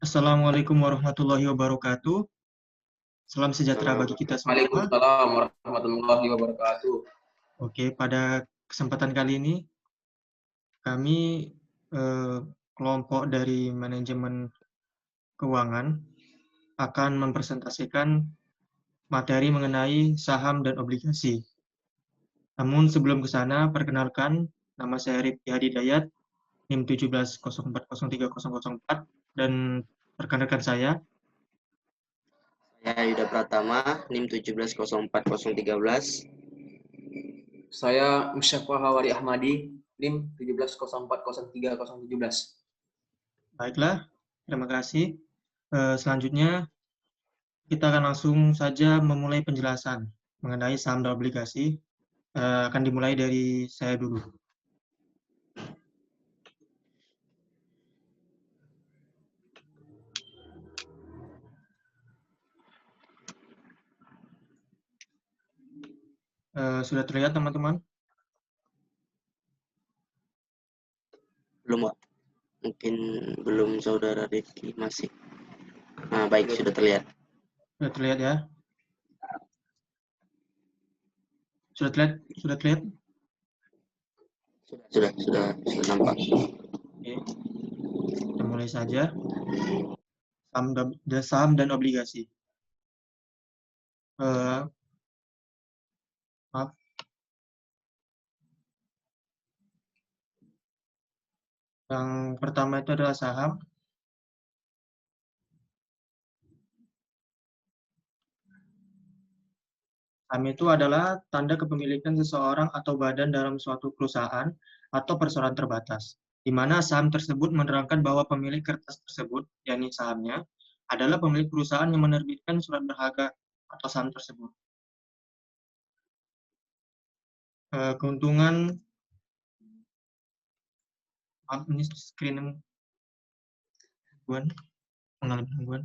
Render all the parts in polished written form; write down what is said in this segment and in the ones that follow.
Assalamualaikum warahmatullahi wabarakatuh. Salam sejahtera bagi kita semua. Waalaikumsalam warahmatullahi wabarakatuh. Oke, pada kesempatan kali ini kami kelompok dari manajemen keuangan akan mempresentasikan materi mengenai saham dan obligasi. Namun sebelum ke sana, perkenalkan nama saya Rifki Hadidayat, NIM 1704030004 dan rekan-rekan saya. Saya Yuda Pratama, NIM 17040313. Saya Musyafa Hawari Ahmadi, NIM 17040317. Baiklah, terima kasih. Selanjutnya kita akan langsung saja memulai penjelasan mengenai saham dan obligasi. Akan dimulai dari saya dulu. Sudah terlihat teman-teman? Belum, Pak. Mungkin belum saudara Rifki masih. Nah, baik, sudah terlihat. Sudah terlihat ya? Sudah terlihat? Sudah terlihat? Sudah nampak. Oke. Kita mulai saja. Saham dan obligasi. Maaf. Yang pertama itu adalah saham. Saham itu adalah tanda kepemilikan seseorang atau badan dalam suatu perusahaan atau perseroan terbatas, di mana saham tersebut menerangkan bahwa pemilik kertas tersebut, yakni sahamnya, adalah pemilik perusahaan yang menerbitkan surat berharga atau saham tersebut. Keuntungan, ini screen mengalami gangguan.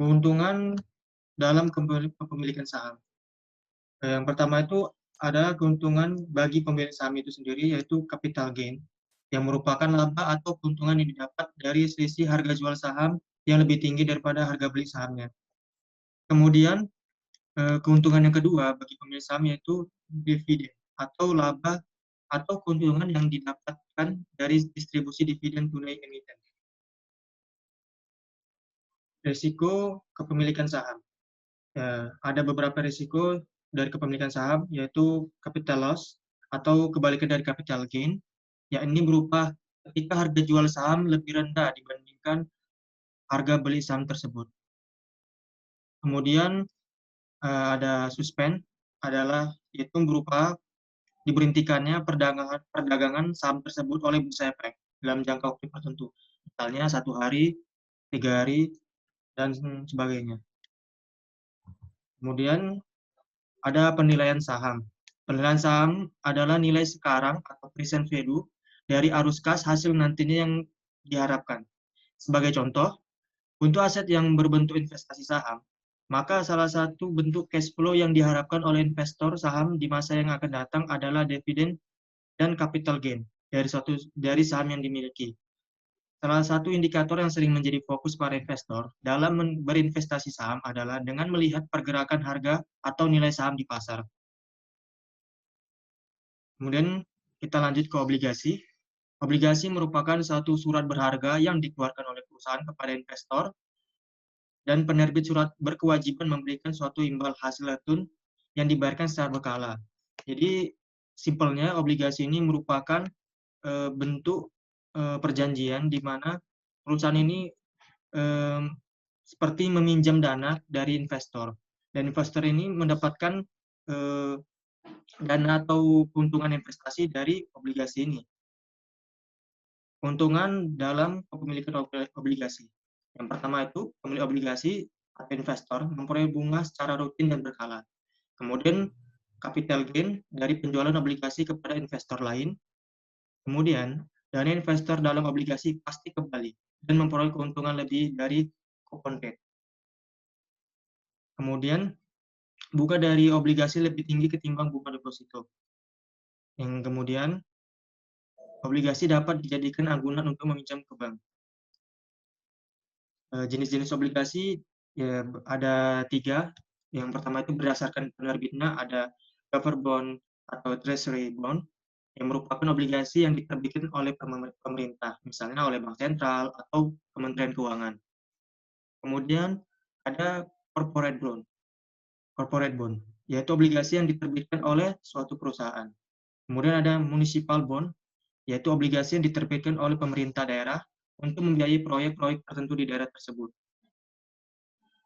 Keuntungan dalam kepemilikan saham. Yang pertama itu ada keuntungan bagi pemilik saham itu sendiri, yaitu capital gain, yang merupakan laba atau keuntungan yang didapat dari selisih harga jual saham yang lebih tinggi daripada harga beli sahamnya. Kemudian, keuntungan yang kedua bagi pemilik saham yaitu dividen atau laba atau keuntungan yang didapatkan dari distribusi dividen tunai emiten. Risiko kepemilikan saham. Ada beberapa risiko dari kepemilikan saham, yaitu capital loss atau kebalikan dari capital gain, yakni berupa ketika harga jual saham lebih rendah dibandingkan harga beli saham tersebut. Kemudian ada suspend, yaitu berupa diberhentikannya perdagangan saham tersebut oleh bursa efek dalam jangka waktu tertentu, misalnya 1 hari, 3 hari, dan sebagainya. Kemudian ada penilaian saham. Penilaian saham adalah nilai sekarang atau present value dari arus kas hasil nantinya yang diharapkan. Sebagai contoh, untuk aset yang berbentuk investasi saham, maka salah satu bentuk cash flow yang diharapkan oleh investor saham di masa yang akan datang adalah dividen dan capital gain dari saham yang dimiliki. Salah satu indikator yang sering menjadi fokus para investor dalam berinvestasi saham adalah dengan melihat pergerakan harga atau nilai saham di pasar. Kemudian kita lanjut ke obligasi. Obligasi merupakan satu surat berharga yang dikeluarkan oleh perusahaan kepada investor, dan penerbit surat berkewajiban memberikan suatu imbal hasil retun yang dibayarkan secara berkala. Jadi, simpelnya obligasi ini merupakan bentuk perjanjian di mana perusahaan ini seperti meminjam dana dari investor, dan investor ini mendapatkan dana atau keuntungan investasi dari obligasi ini. Keuntungan dalam kepemilikan obligasi. Yang pertama itu, pemilik obligasi atau investor memperoleh bunga secara rutin dan berkala. Kemudian, capital gain dari penjualan obligasi kepada investor lain. Kemudian, dana investor dalam obligasi pasti kembali dan memperoleh keuntungan lebih dari coupon rate. Kemudian, bunga dari obligasi lebih tinggi ketimbang bunga deposito. Yang kemudian, obligasi dapat dijadikan agunan untuk meminjam ke bank. Jenis-jenis obligasi ya ada 3. Yang pertama itu berdasarkan penerbitnya ada cover bond atau treasury bond yang merupakan obligasi yang diterbitkan oleh pemerintah, misalnya oleh bank sentral atau Kementerian Keuangan. Kemudian ada corporate bond. Corporate bond yaitu obligasi yang diterbitkan oleh suatu perusahaan. Kemudian ada municipal bond, yaitu obligasi yang diterbitkan oleh pemerintah daerah untuk membiayai proyek-proyek tertentu di daerah tersebut.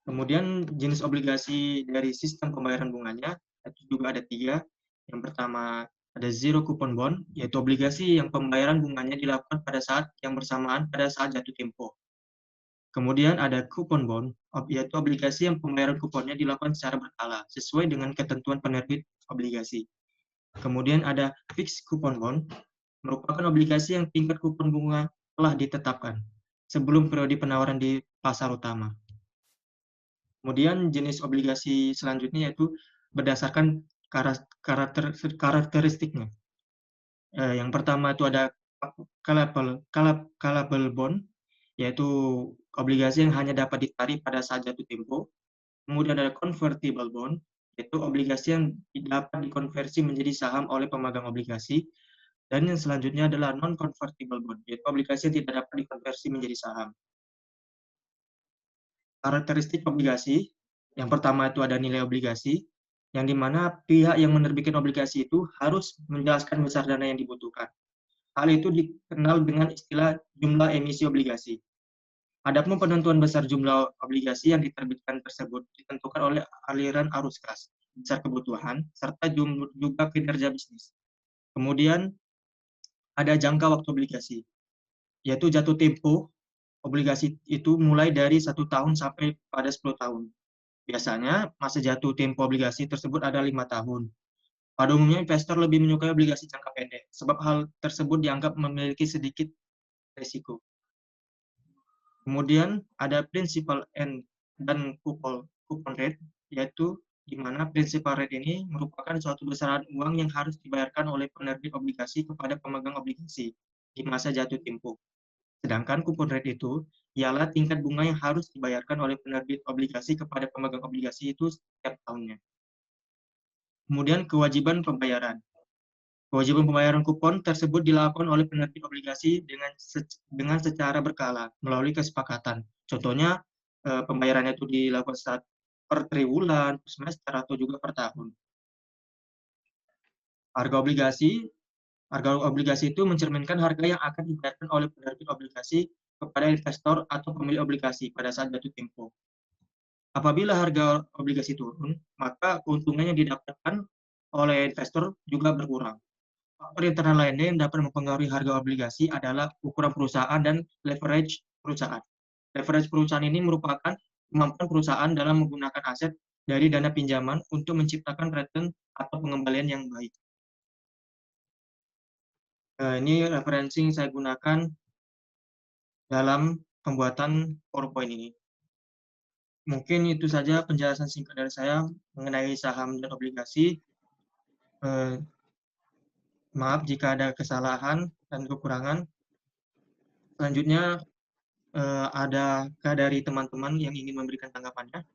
Kemudian jenis obligasi dari sistem pembayaran bunganya itu juga ada 3. Yang pertama ada zero coupon bond, yaitu obligasi yang pembayaran bunganya dilakukan pada saat yang bersamaan pada saat jatuh tempo. Kemudian ada coupon bond, yaitu obligasi yang pembayaran kuponnya dilakukan secara berkala, sesuai dengan ketentuan penerbit obligasi. Kemudian ada fixed coupon bond, merupakan obligasi yang tingkat kupon bunga telah ditetapkan sebelum periode penawaran di pasar utama. Kemudian jenis obligasi selanjutnya yaitu berdasarkan karakteristiknya. Yang pertama itu ada callable bond, yaitu obligasi yang hanya dapat ditarik pada saat jatuh tempo. Kemudian ada convertible bond, yaitu obligasi yang dapat dikonversi menjadi saham oleh pemegang obligasi. Dan yang selanjutnya adalah non-convertible bond, yaitu obligasi yang tidak dapat dikonversi menjadi saham. Karakteristik obligasi, yang pertama itu ada nilai obligasi, yang dimana pihak yang menerbitkan obligasi itu harus menjelaskan besar dana yang dibutuhkan. Hal itu dikenal dengan istilah jumlah emisi obligasi. Adapun penentuan besar jumlah obligasi yang diterbitkan tersebut ditentukan oleh aliran arus kas, besar kebutuhan, serta juga kinerja bisnis. Kemudian ada jangka waktu obligasi, yaitu jatuh tempo obligasi itu mulai dari 1 tahun sampai pada 10 tahun. Biasanya masa jatuh tempo obligasi tersebut ada 5 tahun. Pada umumnya investor lebih menyukai obligasi jangka pendek, sebab hal tersebut dianggap memiliki sedikit risiko. Kemudian ada principal and dan coupon rate, yaitu di mana principal rate ini merupakan suatu besaran uang yang harus dibayarkan oleh penerbit obligasi kepada pemegang obligasi di masa jatuh tempo. Sedangkan coupon rate itu ialah tingkat bunga yang harus dibayarkan oleh penerbit obligasi kepada pemegang obligasi itu setiap tahunnya. Kemudian kewajiban pembayaran. Kewajiban pembayaran kupon tersebut dilakukan oleh penerbit obligasi dengan secara berkala melalui kesepakatan. Contohnya pembayarannya itu dilakukan per triwulan, per semester, atau juga per tahun. Harga obligasi itu mencerminkan harga yang akan dibayarkan oleh penerbit obligasi kepada investor atau pemilik obligasi pada saat jatuh tempo. Apabila harga obligasi turun, maka keuntungan yang didapatkan oleh investor juga berkurang. Faktor internal lainnya yang dapat mempengaruhi harga obligasi adalah ukuran perusahaan dan leverage perusahaan. Leverage perusahaan ini merupakan kemampuan perusahaan dalam menggunakan aset dari dana pinjaman untuk menciptakan return atau pengembalian yang baik. Ini referensi yang saya gunakan dalam pembuatan PowerPoint ini. Mungkin itu saja penjelasan singkat dari saya mengenai saham dan obligasi. Maaf jika ada kesalahan dan kekurangan. Selanjutnya, adakah dari teman-teman yang ingin memberikan tanggapannya?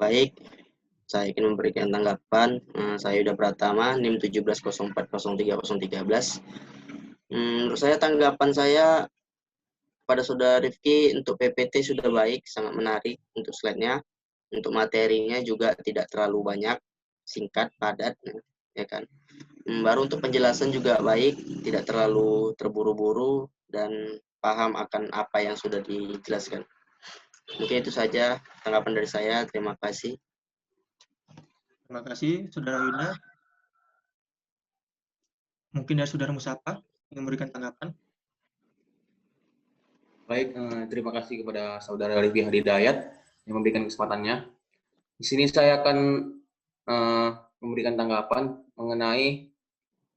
Baik, saya ingin memberikan tanggapan. Saya Yuda Pratama, NIM 1704030313. Menurut saya tanggapan saya pada Saudara Rifki untuk PPT sudah baik, sangat menarik untuk slide-nya. Untuk materinya juga tidak terlalu banyak, singkat, padat, ya kan. Baru untuk penjelasan juga baik, tidak terlalu terburu-buru dan paham akan apa yang sudah dijelaskan. Mungkin itu saja tanggapan dari saya. Terima kasih. Terima kasih, Saudara Yuda. Mungkin dari Saudara Musapa yang memberikan tanggapan. Baik, terima kasih kepada Saudara Rifki Hidayat yang memberikan kesempatannya. Di sini saya akan memberikan tanggapan mengenai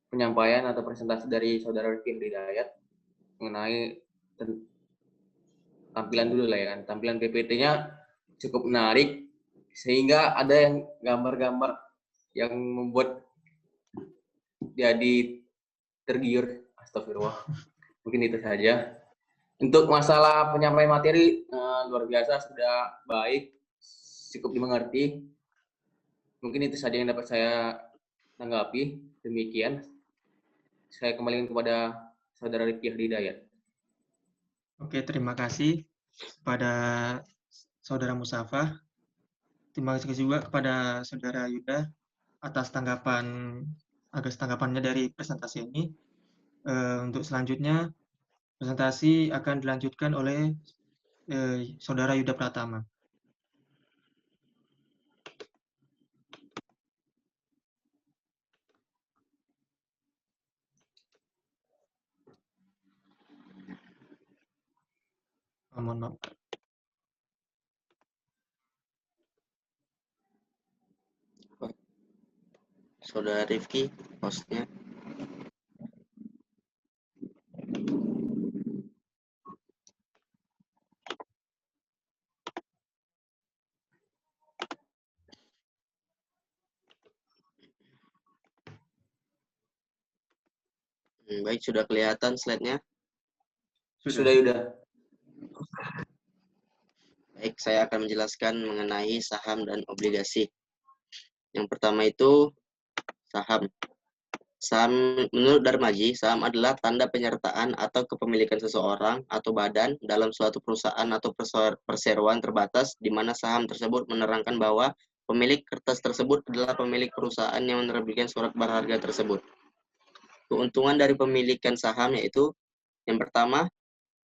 penyampaian atau presentasi dari Saudara Rifki Hidayat mengenai tampilan dulu lah ya kan. Tampilan PPT-nya cukup menarik sehingga ada yang gambar-gambar yang membuat jadi tergiur. Astagfirullah. Mungkin itu saja. Untuk masalah penyampaian materi luar biasa, sudah baik, cukup dimengerti. Mungkin itu saja yang dapat saya tanggapi. Demikian, saya kembalikan kepada Saudara Rifki Hidayat. Oke, terima kasih kepada Saudara Musafah. Terima kasih juga kepada Saudara Yuda atas tanggapannya dari presentasi ini. Untuk selanjutnya, presentasi akan dilanjutkan oleh Saudara Yuda Pratama. Mohon maaf. Saudara Rifki, hostnya. Baik, sudah kelihatan slide-nya. Sudah, Yuda. Baik, saya akan menjelaskan mengenai saham dan obligasi. Yang pertama itu saham. Saham, menurut Darmaji, saham adalah tanda penyertaan atau kepemilikan seseorang atau badan dalam suatu perusahaan atau perseroan terbatas di mana saham tersebut menerangkan bahwa pemilik kertas tersebut adalah pemilik perusahaan yang menerbitkan surat berharga tersebut. Keuntungan dari pemilikan saham yaitu yang pertama,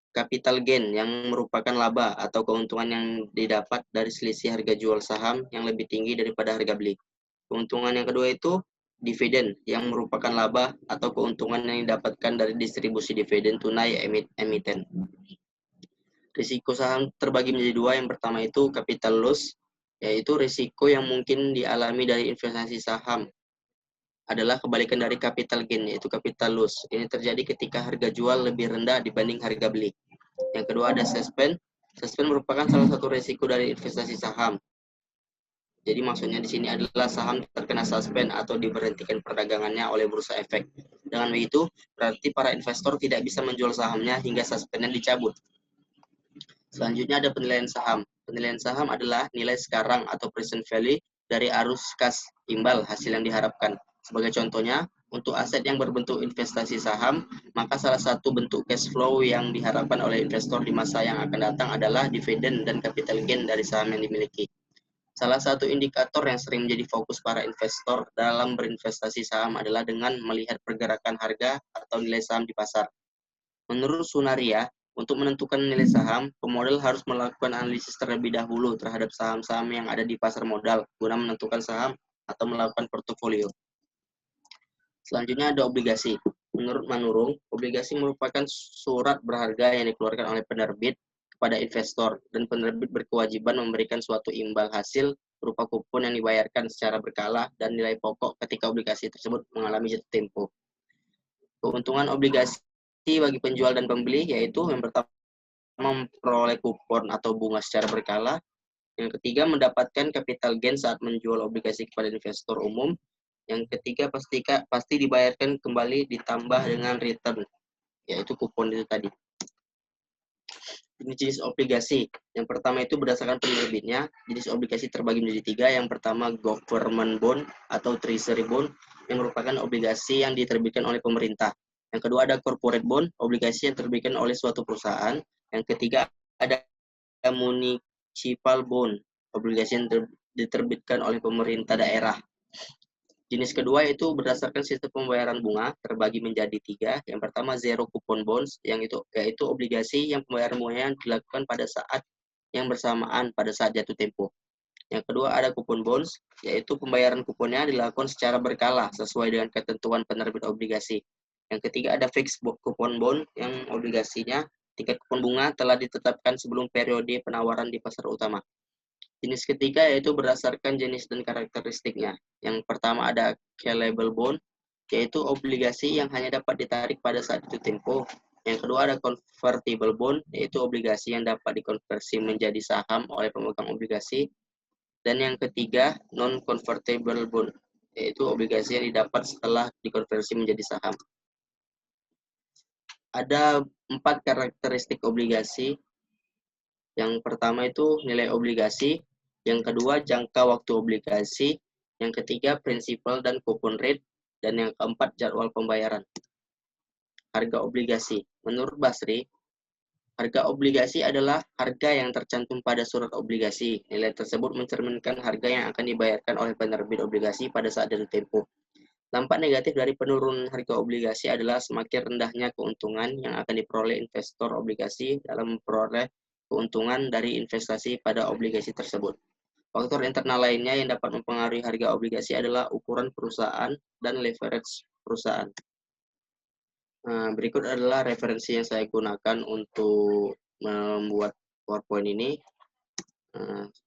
capital gain yang merupakan laba atau keuntungan yang didapat dari selisih harga jual saham yang lebih tinggi daripada harga beli. Keuntungan yang kedua itu dividen yang merupakan laba atau keuntungan yang didapatkan dari distribusi dividen tunai emiten. Risiko saham terbagi menjadi dua. Yang pertama itu capital loss, yaitu risiko yang mungkin dialami dari investasi saham adalah kebalikan dari capital gain, yaitu capital loss. Ini terjadi ketika harga jual lebih rendah dibanding harga beli. Yang kedua ada suspend. Suspend merupakan salah satu risiko dari investasi saham. Jadi maksudnya di sini adalah saham terkena suspend atau diberhentikan perdagangannya oleh bursa efek. Dengan begitu, berarti para investor tidak bisa menjual sahamnya hingga suspendnya dicabut. Selanjutnya ada penilaian saham. Penilaian saham adalah nilai sekarang atau present value dari arus kas imbal hasil yang diharapkan. Sebagai contohnya, untuk aset yang berbentuk investasi saham, maka salah satu bentuk cash flow yang diharapkan oleh investor di masa yang akan datang adalah dividen dan capital gain dari saham yang dimiliki. Salah satu indikator yang sering menjadi fokus para investor dalam berinvestasi saham adalah dengan melihat pergerakan harga atau nilai saham di pasar. Menurut Sunaria, untuk menentukan nilai saham, pemodal harus melakukan analisis terlebih dahulu terhadap saham-saham yang ada di pasar modal guna menentukan saham atau melakukan portofolio. Selanjutnya ada obligasi. Menurut Manurung, obligasi merupakan surat berharga yang dikeluarkan oleh penerbit kepada investor, dan penerbit berkewajiban memberikan suatu imbal hasil berupa kupon yang dibayarkan secara berkala dan nilai pokok ketika obligasi tersebut mengalami jatuh tempo. Keuntungan obligasi bagi penjual dan pembeli yaitu yang pertama memperoleh kupon atau bunga secara berkala, yang ketiga mendapatkan capital gain saat menjual obligasi kepada investor umum, yang ketiga pasti dibayarkan kembali ditambah dengan return, yaitu kupon itu tadi. Jenis obligasi. Yang pertama itu berdasarkan penerbitnya. Jenis obligasi terbagi menjadi tiga. Yang pertama government bond atau treasury bond yang merupakan obligasi yang diterbitkan oleh pemerintah. Yang kedua ada corporate bond, obligasi yang diterbitkan oleh suatu perusahaan. Yang ketiga ada municipal bond, obligasi yang diterbitkan oleh pemerintah daerah. Jenis kedua yaitu berdasarkan sistem pembayaran bunga, terbagi menjadi tiga. Yang pertama zero coupon bonds, yaitu obligasi yang pembayaran bunganya dilakukan pada saat yang bersamaan pada saat jatuh tempo. Yang kedua ada coupon bonds, yaitu pembayaran kuponnya dilakukan secara berkala sesuai dengan ketentuan penerbit obligasi. Yang ketiga ada fixed coupon bond, yang obligasinya tingkat kupon bunga telah ditetapkan sebelum periode penawaran di pasar utama. Jenis ketiga yaitu berdasarkan jenis dan karakteristiknya. Yang pertama ada callable bond, yaitu obligasi yang hanya dapat ditarik pada saat itu tempo. Yang kedua ada convertible bond, yaitu obligasi yang dapat dikonversi menjadi saham oleh pemegang obligasi. Dan yang ketiga non-convertible bond, yaitu obligasi yang didapat setelah dikonversi menjadi saham. ada 4 karakteristik obligasi. Yang pertama itu nilai obligasi, yang kedua jangka waktu obligasi, yang ketiga prinsipal dan coupon rate, dan yang keempat jadwal pembayaran. Harga obligasi. Menurut Basri, harga obligasi adalah harga yang tercantum pada surat obligasi. Nilai tersebut mencerminkan harga yang akan dibayarkan oleh penerbit obligasi pada saat jatuh tempo. Dampak negatif dari penurunan harga obligasi adalah semakin rendahnya keuntungan yang akan diperoleh investor obligasi dalam memperoleh keuntungan dari investasi pada obligasi tersebut. Faktor internal lainnya yang dapat mempengaruhi harga obligasi adalah ukuran perusahaan dan leverage perusahaan. Berikut adalah referensi yang saya gunakan untuk membuat PowerPoint ini.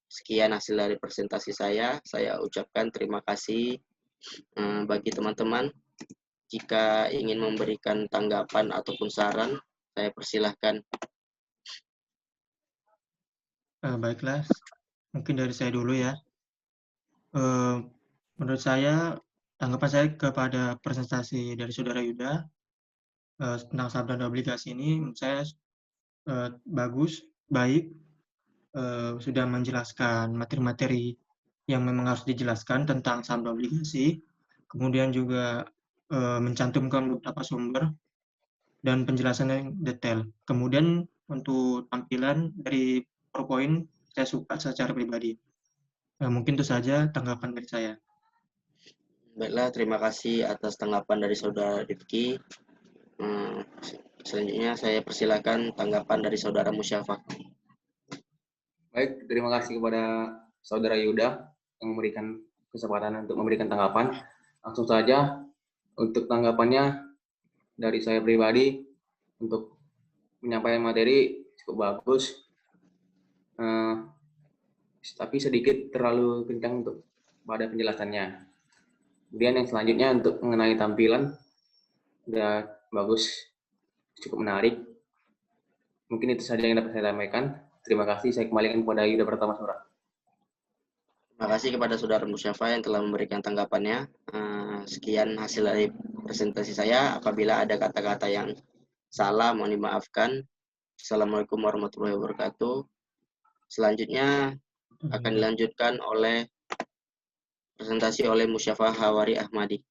Sekian hasil dari presentasi saya. Saya ucapkan terima kasih bagi teman-teman. Jika ingin memberikan tanggapan ataupun saran, saya persilahkan. Baiklah, mungkin dari saya dulu ya. Menurut saya, tanggapan saya kepada presentasi dari Saudara Yuda tentang saham dan obligasi ini, menurut saya bagus, baik, sudah menjelaskan materi-materi yang memang harus dijelaskan tentang saham dan obligasi, kemudian juga mencantumkan beberapa sumber dan penjelasan yang detail. Kemudian untuk tampilan dari PowerPoint, saya suka secara pribadi. Mungkin itu saja tanggapan dari saya. Baiklah, terima kasih atas tanggapan dari Saudara Rifki. Selanjutnya saya persilakan tanggapan dari Saudara Musyafaq. Baik, terima kasih kepada Saudara Yuda yang memberikan kesempatan untuk memberikan tanggapan. Langsung saja untuk tanggapannya dari saya pribadi untuk menyampaikan materi cukup bagus, tapi sedikit terlalu kencang untuk pada penjelasannya. Kemudian yang selanjutnya untuk mengenai tampilan sudah bagus, cukup menarik. Mungkin itu saja yang dapat saya sampaikan. Terima kasih. Saya kembalikan kepada Yuda Pertamasura. Terima kasih kepada Saudara Musyafaq yang telah memberikan tanggapannya. Sekian hasil dari presentasi saya. Apabila ada kata-kata yang salah, mohon dimaafkan. Assalamualaikum warahmatullahi wabarakatuh. Selanjutnya akan dilanjutkan oleh presentasi oleh Musyafaq Hawari Ahmadi.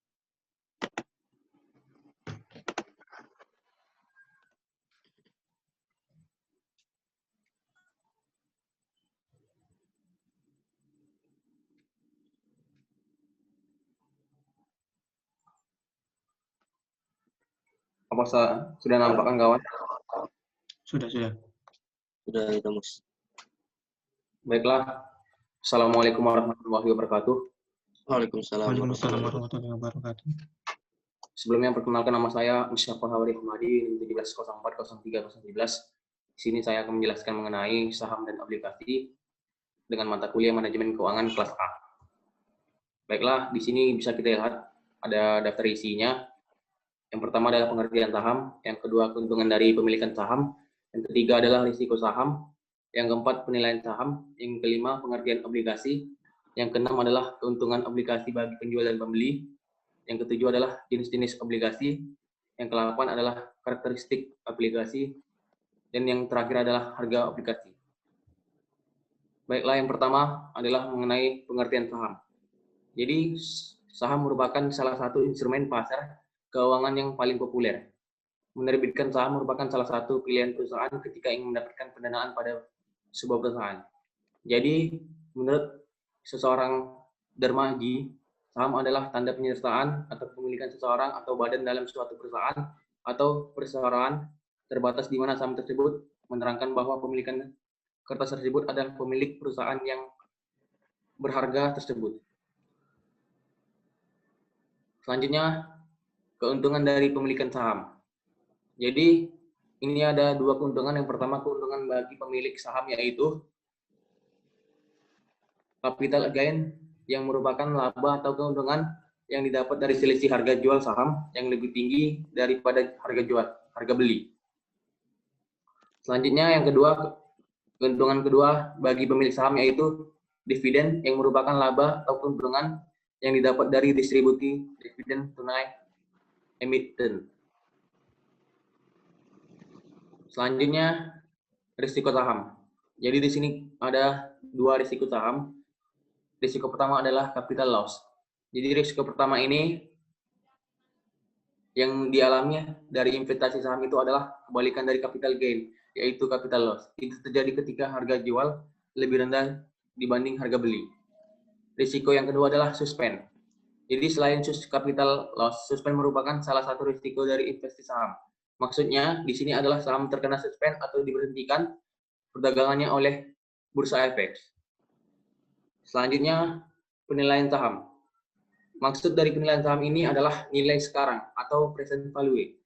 Apa sudah nampak kan kawan? Sudah. Sudah itu, Mus. Baiklah. Assalamualaikum warahmatullahi wabarakatuh. Waalaikumsalam warahmatullahi wabarakatuh. Sebelumnya perkenalkan, nama saya Musyafaq Hawari Ahmadi, 17040317. Di sini saya akan menjelaskan mengenai saham dan obligasi dengan mata kuliah manajemen keuangan kelas A. Baiklah, di sini bisa kita lihat ada daftar isinya. Yang pertama adalah pengertian saham, yang kedua keuntungan dari pemilikan saham, yang ketiga adalah risiko saham, yang keempat penilaian saham, yang kelima pengertian obligasi, yang keenam adalah keuntungan obligasi bagi penjual dan pembeli, yang ketujuh adalah jenis-jenis obligasi, yang kedelapan adalah karakteristik obligasi, dan yang terakhir adalah harga obligasi. Baiklah, yang pertama adalah mengenai pengertian saham. Jadi, saham merupakan salah satu instrumen pasar keuangan yang paling populer. Menerbitkan saham merupakan salah satu pilihan perusahaan ketika ingin mendapatkan pendanaan pada sebuah perusahaan. Jadi, menurut seseorang dermaji, saham adalah tanda penyertaan atau kepemilikan seseorang atau badan dalam suatu perusahaan atau perseroan terbatas di mana saham tersebut menerangkan bahwa pemilikan kertas tersebut adalah pemilik perusahaan yang berharga tersebut. Selanjutnya, keuntungan dari pemilikan saham. Jadi, ini ada dua keuntungan. Yang pertama, keuntungan bagi pemilik saham yaitu capital gain yang merupakan laba atau keuntungan yang didapat dari selisih harga jual saham yang lebih tinggi daripada harga beli. Selanjutnya, yang kedua, keuntungan kedua bagi pemilik saham yaitu dividen yang merupakan laba atau keuntungan yang didapat dari distribusi dividen tunai emiten. Selanjutnya, risiko saham. Jadi di sini ada 2 risiko saham. Risiko pertama adalah capital loss. Jadi risiko pertama ini yang dialami dari investasi saham itu adalah kebalikan dari capital gain, yaitu capital loss. Itu terjadi ketika harga jual lebih rendah dibanding harga beli. Risiko yang kedua adalah suspend. Jadi selain capital loss, suspend merupakan salah satu risiko dari investasi saham. Maksudnya di sini adalah saham terkena suspend atau diberhentikan perdagangannya oleh Bursa Efek. Selanjutnya, penilaian saham. Maksud dari penilaian saham ini adalah nilai sekarang atau present value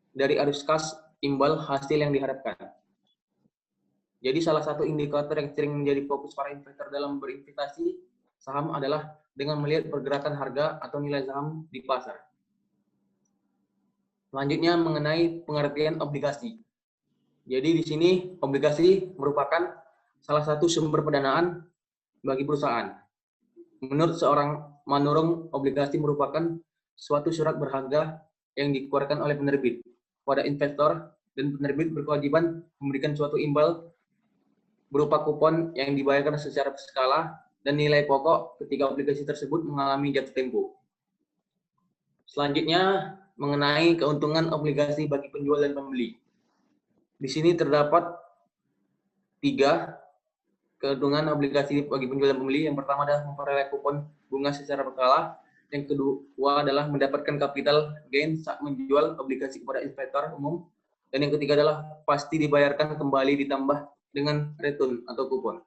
dari arus kas imbal hasil yang diharapkan. Jadi salah satu indikator yang sering menjadi fokus para investor dalam berinvestasi saham adalah dengan melihat pergerakan harga atau nilai saham di pasar. Selanjutnya mengenai pengertian obligasi. Jadi di sini obligasi merupakan salah satu sumber pendanaan bagi perusahaan. Menurut seorang Manurung, obligasi merupakan suatu surat berharga yang dikeluarkan oleh penerbit pada investor, dan penerbit berkewajiban memberikan suatu imbal berupa kupon yang dibayarkan secara berskala dan nilai pokok ketika obligasi tersebut mengalami jatuh tempo. Selanjutnya, mengenai keuntungan obligasi bagi penjual dan pembeli. Di sini terdapat 3 keuntungan obligasi bagi penjual dan pembeli. Yang pertama adalah memperoleh kupon bunga secara berkala. Yang kedua adalah mendapatkan capital gain saat menjual obligasi kepada investor umum. Dan yang ketiga adalah pasti dibayarkan kembali ditambah dengan return atau kupon.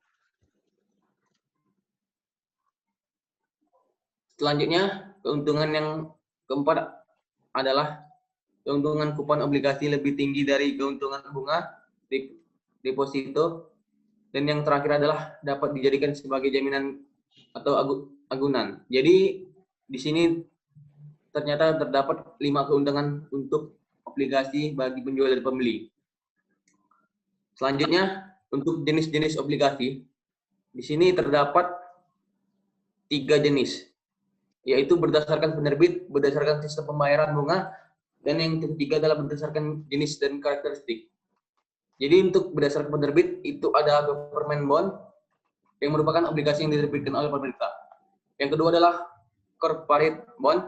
Selanjutnya, keuntungan yang keempat adalah keuntungan kupon obligasi lebih tinggi dari keuntungan bunga deposito. Dan yang terakhir adalah dapat dijadikan sebagai jaminan atau agunan. Jadi di sini ternyata terdapat 5 keuntungan untuk obligasi bagi penjual dan pembeli. Selanjutnya, untuk jenis-jenis obligasi, di sini terdapat 3 jenis, yaitu berdasarkan penerbit, berdasarkan sistem pembayaran bunga, dan yang ketiga adalah berdasarkan jenis dan karakteristik. Jadi untuk berdasarkan penerbit itu ada government bond yang merupakan obligasi yang diterbitkan oleh pemerintah. Yang kedua adalah corporate bond,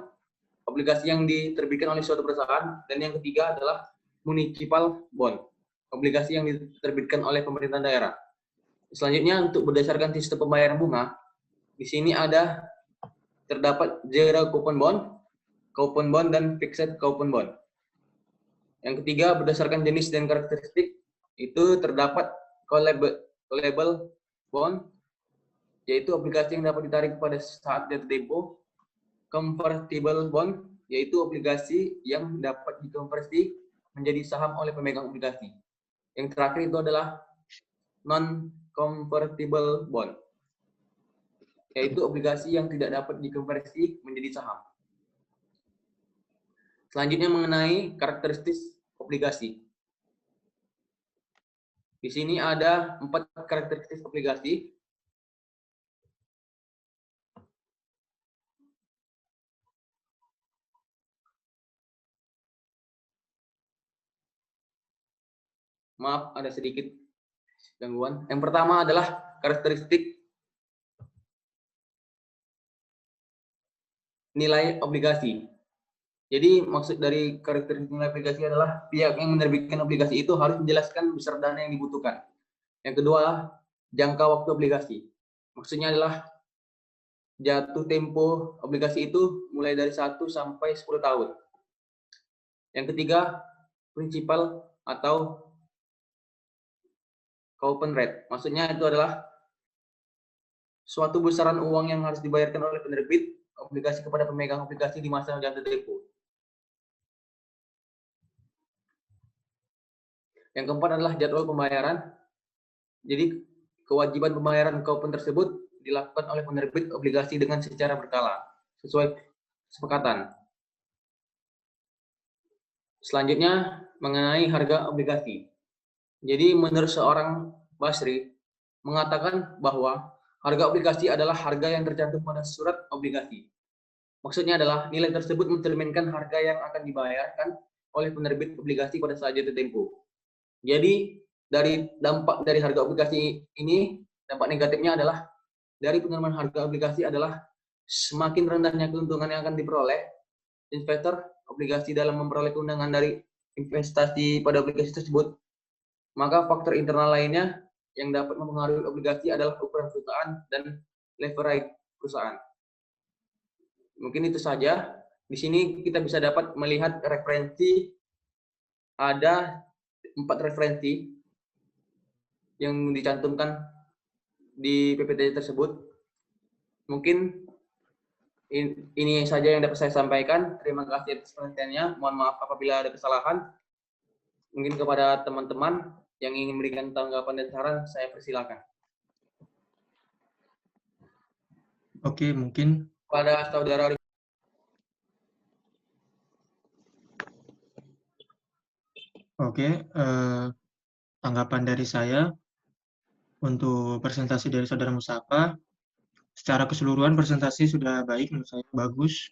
obligasi yang diterbitkan oleh suatu perusahaan, dan yang ketiga adalah municipal bond, obligasi yang diterbitkan oleh pemerintah daerah. Selanjutnya untuk berdasarkan sistem pembayaran bunga, di sini ada terdapat zero coupon bond, dan fixed coupon bond. Yang ketiga berdasarkan jenis dan karakteristik itu terdapat callable bond, yaitu obligasi yang dapat ditarik pada saat jatuh tempo. Convertible bond, yaitu obligasi yang dapat dikonversi menjadi saham oleh pemegang obligasi. Yang terakhir itu adalah non-convertible bond, yaitu obligasi yang tidak dapat dikonversi menjadi saham. Selanjutnya mengenai karakteristik obligasi. Di sini ada 4 karakteristik obligasi. Maaf, ada sedikit gangguan. Yang pertama adalah karakteristik nilai obligasi. Jadi maksud dari karakteristik nilai obligasi adalah pihak yang menerbitkan obligasi itu harus menjelaskan besar dana yang dibutuhkan. Yang kedua, jangka waktu obligasi. Maksudnya adalah jatuh tempo obligasi itu mulai dari 1 sampai 10 tahun. Yang ketiga, prinsipal atau coupon rate. Maksudnya itu adalah suatu besaran uang yang harus dibayarkan oleh penerbit obligasi kepada pemegang obligasi di masa jatuh tempo. Yang keempat adalah jadwal pembayaran. Jadi kewajiban pembayaran coupon tersebut dilakukan oleh penerbit obligasi dengan secara berkala sesuai kesepakatan. Selanjutnya mengenai harga obligasi. Jadi menurut seorang Basri mengatakan bahwa harga obligasi adalah harga yang tercantum pada surat obligasi. Maksudnya adalah nilai tersebut mencerminkan harga yang akan dibayarkan oleh penerbit obligasi pada saat jatuh tempo. Jadi dari dampak dari harga obligasi ini, dampak negatifnya adalah dari penurunan harga obligasi adalah semakin rendahnya keuntungan yang akan diperoleh investor obligasi dalam memperoleh keuntungan dari investasi pada obligasi tersebut. Maka faktor internal lainnya yang dapat mempengaruhi obligasi adalah ukuran perusahaan dan leverage perusahaan. Mungkin itu saja. Di sini kita bisa dapat melihat referensi, ada 4 referensi yang dicantumkan di PPT tersebut. Mungkin ini saja yang dapat saya sampaikan. Terima kasih atas perhatiannya. Mohon maaf apabila ada kesalahan. Mungkin kepada teman-teman yang ingin memberikan tanggapan dan saran, saya persilakan. Oke, mungkin Pada saudara. Oke, tanggapan dari saya untuk presentasi dari Saudara Mustafa, secara keseluruhan presentasi sudah baik menurut saya, bagus.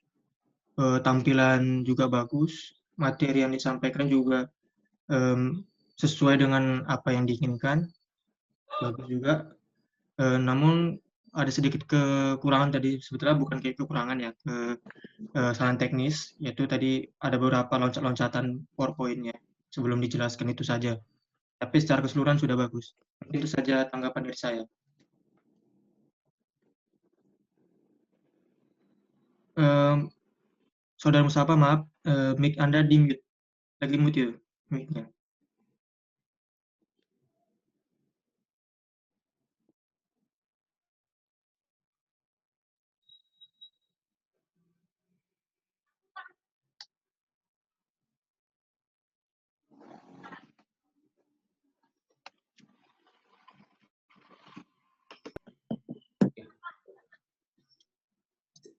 Tampilan juga bagus, materi yang disampaikan juga sesuai dengan apa yang diinginkan, bagus juga. Namun ada sedikit kekurangan tadi, sebetulnya bukan kayak kekurangan ya, kesalahan teknis, yaitu tadi ada beberapa loncat-loncatan PowerPoint-nya. Sebelum dijelaskan itu saja. Tapi secara keseluruhan sudah bagus. Itu saja tanggapan dari saya. Saudara Mustafa, maaf, mic Anda di-mute. Lagi mute ya mic-nya.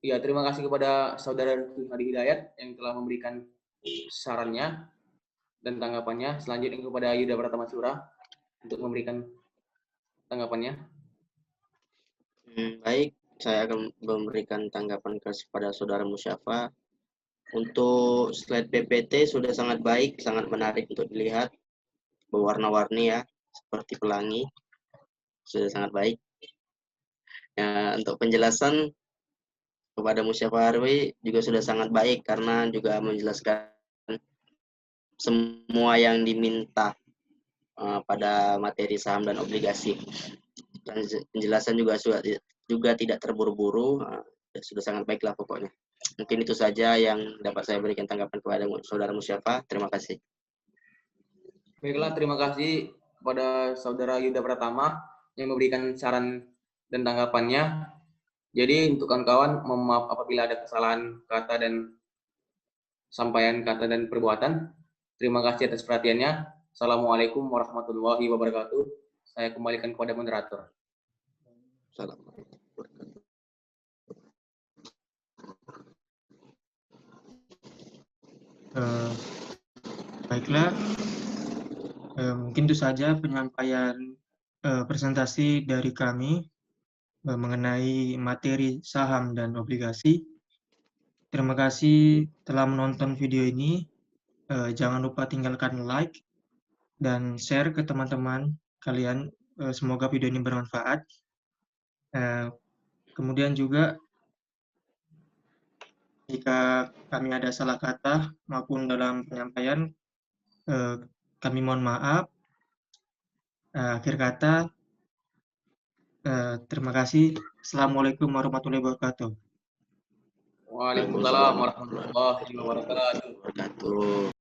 Ya, terima kasih kepada Saudara Hadi Hidayat yang telah memberikan sarannya dan tanggapannya. Selanjutnya kepada Yuda Pratama Surah untuk memberikan tanggapannya. Baik, saya akan memberikan tanggapan kepada Saudara Musyafa. Untuk slide PPT sudah sangat baik, sangat menarik untuk dilihat, berwarna-warni ya, seperti pelangi, sudah sangat baik. Ya, untuk penjelasan kepada Musyafa Harwi juga sudah sangat baik karena juga menjelaskan semua yang diminta pada materi saham dan obligasi. Dan penjelasan juga tidak terburu-buru, sudah sangat baiklah pokoknya. Mungkin itu saja yang dapat saya berikan tanggapan kepada Saudara Musyafa. Terima kasih. Baiklah, terima kasih kepada Saudara Yuda Pratama yang memberikan saran dan tanggapannya. Jadi untuk kawan-kawan, mohon maaf apabila ada kesalahan kata dan sampaian kata dan perbuatan. Terima kasih atas perhatiannya. Assalamualaikum warahmatullahi wabarakatuh. Saya kembalikan kepada moderator. Assalamualaikum. Baiklah, mungkin itu saja penyampaian presentasi dari kami mengenai materi saham dan obligasi. Terima kasih telah menonton video ini. Jangan lupa tinggalkan like dan share ke teman-teman kalian. Semoga video ini bermanfaat. Kemudian juga jika kami ada salah kata maupun dalam penyampaian, kami mohon maaf. Akhir kata, terima kasih. Assalamualaikum warahmatullahi wabarakatuh. Waalaikumsalam warahmatullahi wabarakatuh.